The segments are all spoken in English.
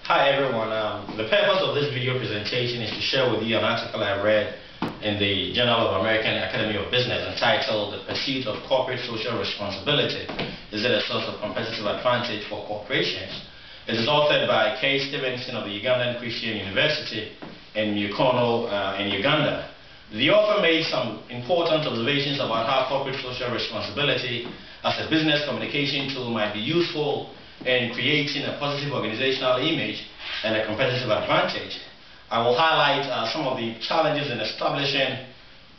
Hi everyone, the purpose of this video presentation is to share with you an article I read in the Journal of American Academy of Business entitled The Pursuit of Corporate Social Responsibility. Is it a source of competitive advantage for corporations? It is authored by K. Stevenson of the Ugandan Christian University in Mukono in Uganda. The author made some important observations about how corporate social responsibility as a business communication tool might be useful in creating a positive organizational image and a competitive advantage. I will highlight some of the challenges in establishing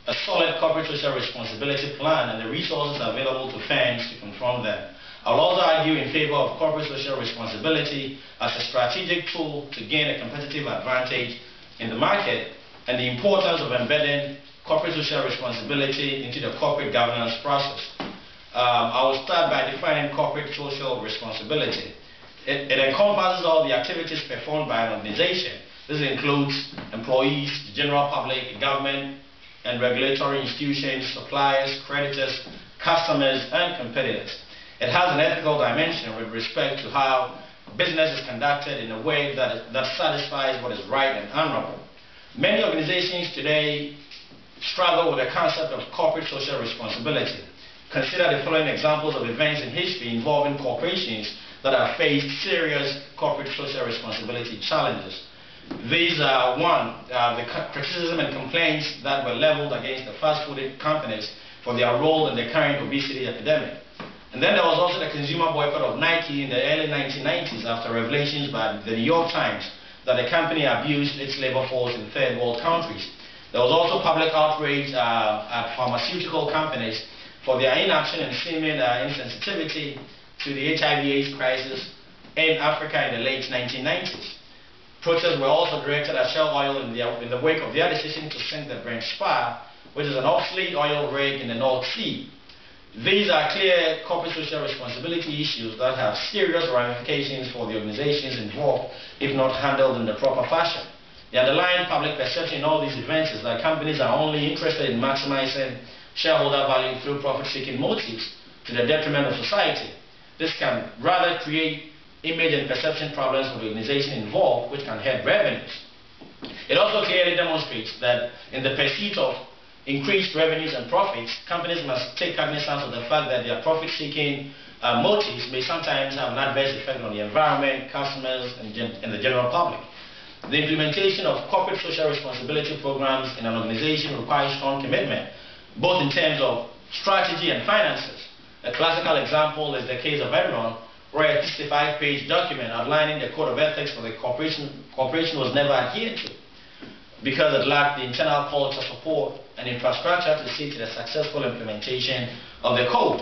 a solid corporate social responsibility plan and the resources available to firms to confront them. I will also argue in favor of corporate social responsibility as a strategic tool to gain a competitive advantage in the market and the importance of embedding corporate social responsibility into the corporate governance process. I will start by defining corporate social responsibility. It encompasses all the activities performed by an organization. This includes employees, the general public, government and regulatory institutions, suppliers, creditors, customers, and competitors. It has an ethical dimension with respect to how business is conducted in a way that satisfies what is right and honorable. Many organizations today struggle with the concept of corporate social responsibility. Consider the following examples of events in history involving corporations that have faced serious corporate social responsibility challenges. These are the criticism and complaints that were leveled against the fast food companies for their role in the current obesity epidemic. And then there was also the consumer boycott of Nike in the early 1990s after revelations by the New York Times that the company abused its labor force in third world countries. There was also public outrage at pharmaceutical companies for their inaction and seeming insensitivity to the HIV/AIDS crisis in Africa in the late 1990s. Protests were also directed at Shell Oil in the wake of their decision to sink the Brent Spar, which is an obsolete oil rig in the North Sea. These are clear corporate social responsibility issues that have serious ramifications for the organizations involved if not handled in the proper fashion. The underlying public perception in all these events is that companies are only interested in maximizing shareholder value through profit-seeking motives to the detriment of society. This can rather create image and perception problems for the organization involved, which can hurt revenues. It also clearly demonstrates that in the pursuit of increased revenues and profits, companies must take cognizance of the fact that their profit-seeking motives may sometimes have an adverse effect on the environment, customers, and the general public. The implementation of corporate social responsibility programs in an organization requires strong commitment, both in terms of strategy and finances. A classical example is the case of Enron, where a 65-page document outlining the code of ethics for the corporation was never adhered to because it lacked the internal culture support and infrastructure to see to the successful implementation of the code.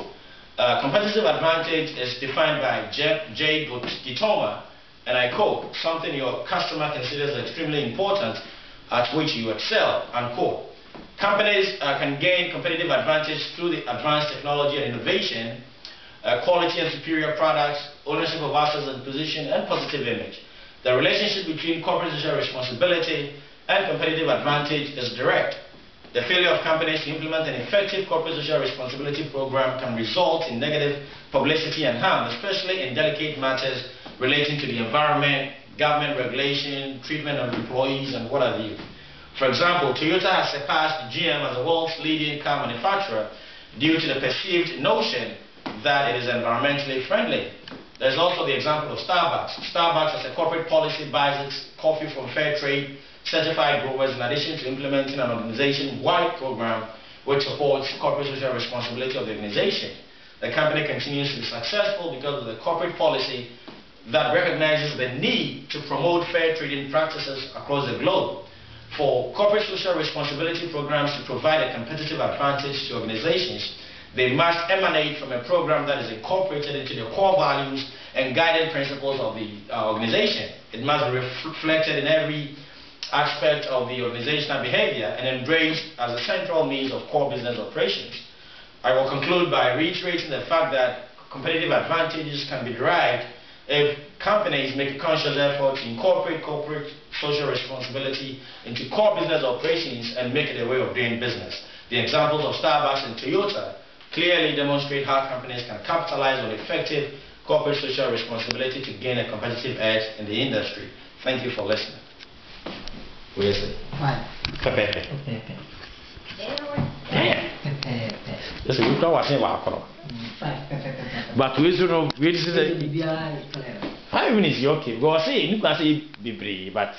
Competitive advantage is defined by J. Gitoma, and I quote, something your customer considers extremely important at which you excel, unquote. Companies can gain competitive advantage through the advanced technology and innovation, quality and superior products, ownership of assets and position, and positive image. The relationship between corporate social responsibility and competitive advantage is direct. The failure of companies to implement an effective corporate social responsibility program can result in negative publicity and harm, especially in delicate matters relating to the environment, government regulation, treatment of employees, and what have you. For example, Toyota has surpassed GM as the world's leading car manufacturer due to the perceived notion that it is environmentally friendly. There's also the example of Starbucks. Starbucks as a corporate policy buys its coffee from fair trade certified growers in addition to implementing an organization-wide program which supports corporate social responsibility of the organization. The company continues to be successful because of the corporate policy that recognizes the need to promote fair trading practices across the globe. For corporate social responsibility programs to provide a competitive advantage to organizations, they must emanate from a program that is incorporated into the core values and guiding principles of the organization. It must be reflected in every aspect of the organizational behavior and embraced as a central means of core business operations. I will conclude by reiterating the fact that competitive advantages can be derived if companies make a conscious effort to incorporate corporate social responsibility into core business operations and make it a way of doing business. The examples of Starbucks and Toyota clearly demonstrate how companies can capitalize on effective corporate social responsibility to gain a competitive edge in the industry. Thank you for listening. Where is it? Pepe. Yes, we don't want to but we don't know. We just say 5 minutes. Okay, go say you can say be brave, but.